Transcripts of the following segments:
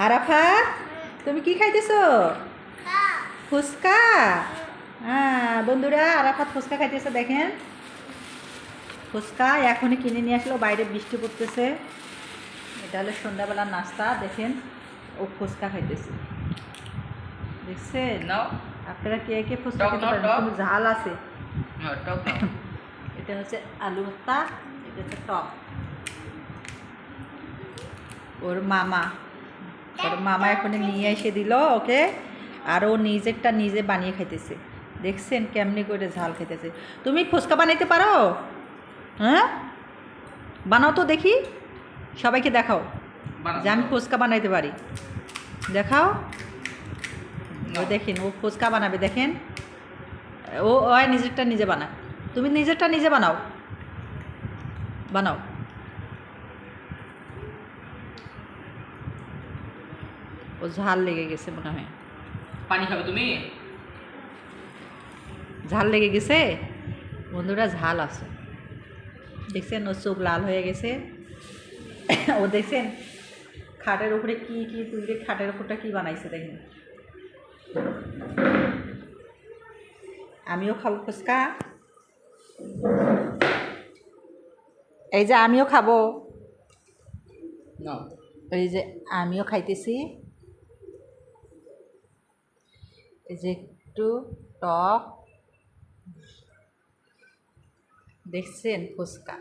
আরাফাত, তুমি কি খাইতেছো? ফুচকা। হ্যাঁ বন্ধুরা, আরাফাত ফুচকা খাইতেছে। দেখেন ফুচকা এখনই কিনে নিয়ে আসলো, বাইরে বৃষ্টি পড়তেছে। এটা হলো সন্ধ্যাবেলার নাস্তা। দেখেন ও ফুচকা খাইতেছে, দেখছেন? নাও। আপনারা কে কে ফুচকা খেতে পারেন? কিন্তু ঝাল আছে। টক নাও। এটা হচ্ছে আলু ভর্তা, এটা হচ্ছে টক। ওর মামা এখনই নিয়ে এসে দিল ওকে, আর ও নিজেরটা নিজে বানিয়ে খাইতেছে। দেখছেন কেমনি করে ঝাল খাইতেছে। তুমি ফুচকা বানাইতে পারো? হ্যাঁ, বানাও তো দেখি, সবাইকে দেখাও যে আমি ফুচকা বানাইতে পারি। দেখাও। ও দেখেন, ও ফুচকা বানাবে। দেখেন ও নিজেরটা নিজে বানায়। তুমি নিজেরটা নিজে বানাও, বানাও। ও ঝাল লেগে গেছে মনে হয়। পানি খাবে তুমি? ঝাল লেগে গেছে বন্ধুরা, ঝাল আছে। দেখছেন ওর চোখ লাল হয়ে গেছে। ও দেখছেন খাটের উপরে কি কি তুলে, খাটের উপরটা কি বানাইছে দেখেন। আমিও খাবো ফুচকা, এই যে আমিও খাবো, এই যে আমিও খাইতেছি। এই যে একটু টক, দেখছেন ফুচকা।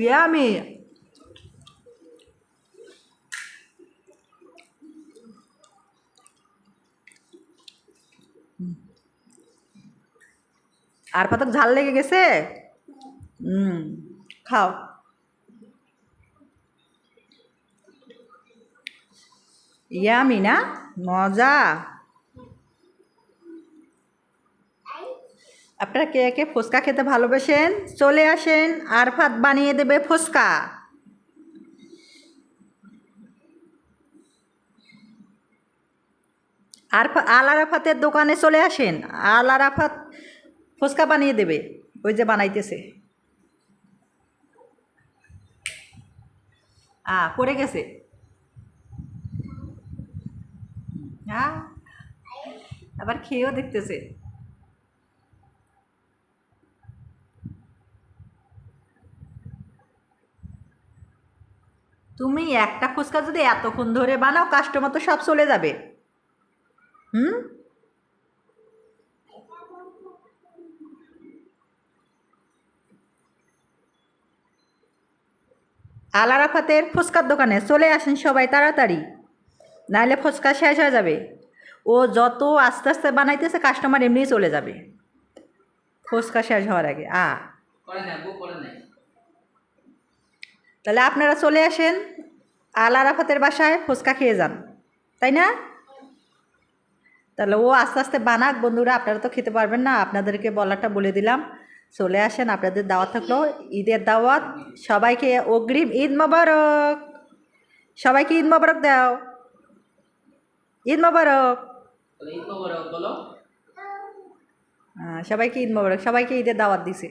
ইয়ামি। আর পাতক ঝাল লেগে গেছে। খাও। ইয়ামি না, মজা। আপনারা কে কে ফুচকা খেতে ভালোবাসেন চলে আসেন, আরফাত বানিয়ে দেবে ফুচকা। আল আরাফাতের দোকানে চলে আসেন, আল আরাফাত ফুচকা বানিয়ে দেবে। ওই যে বানাইতেছে। পড়ে গেছে। আবার খেয়েও দেখতেছে। তুমি একটা ফুচকা যদি এতক্ষণ ধরে বানাও, কাস্টমার তো সব চলে যাবে। আল আরাফাতের ফুচকার দোকানে চলে আসেন সবাই তাড়াতাড়ি, নাহলে ফুচকা শেষ হয়ে যাবে। ও যত আস্তে আস্তে বানাইতেছে, কাস্টমার এমনিই চলে যাবে ফুচকা শেষ হওয়ার আগে। তাহলে আপনারা চলে আসেন আল আরাফাতের বাসায়, ফুচকা খেয়ে যান, তাই না? তাহলে ও আস্তে আস্তে বানাক বন্ধুরা, আপনারা তো খেতে পারবেন না, আপনাদেরকে বলাটা বলে দিলাম। চলে আসেন, আপনাদের দাওয়াত থাকলো, ঈদের দাওয়াত। সবাইকে অগ্রিম ঈদ মোবারক। সবাইকে ঈদ মোবারক দাও। ঈদ মোবারক। সবাইকে ঈদ মোবারক, সবাইকে ঈদের দাওয়াত দিছে।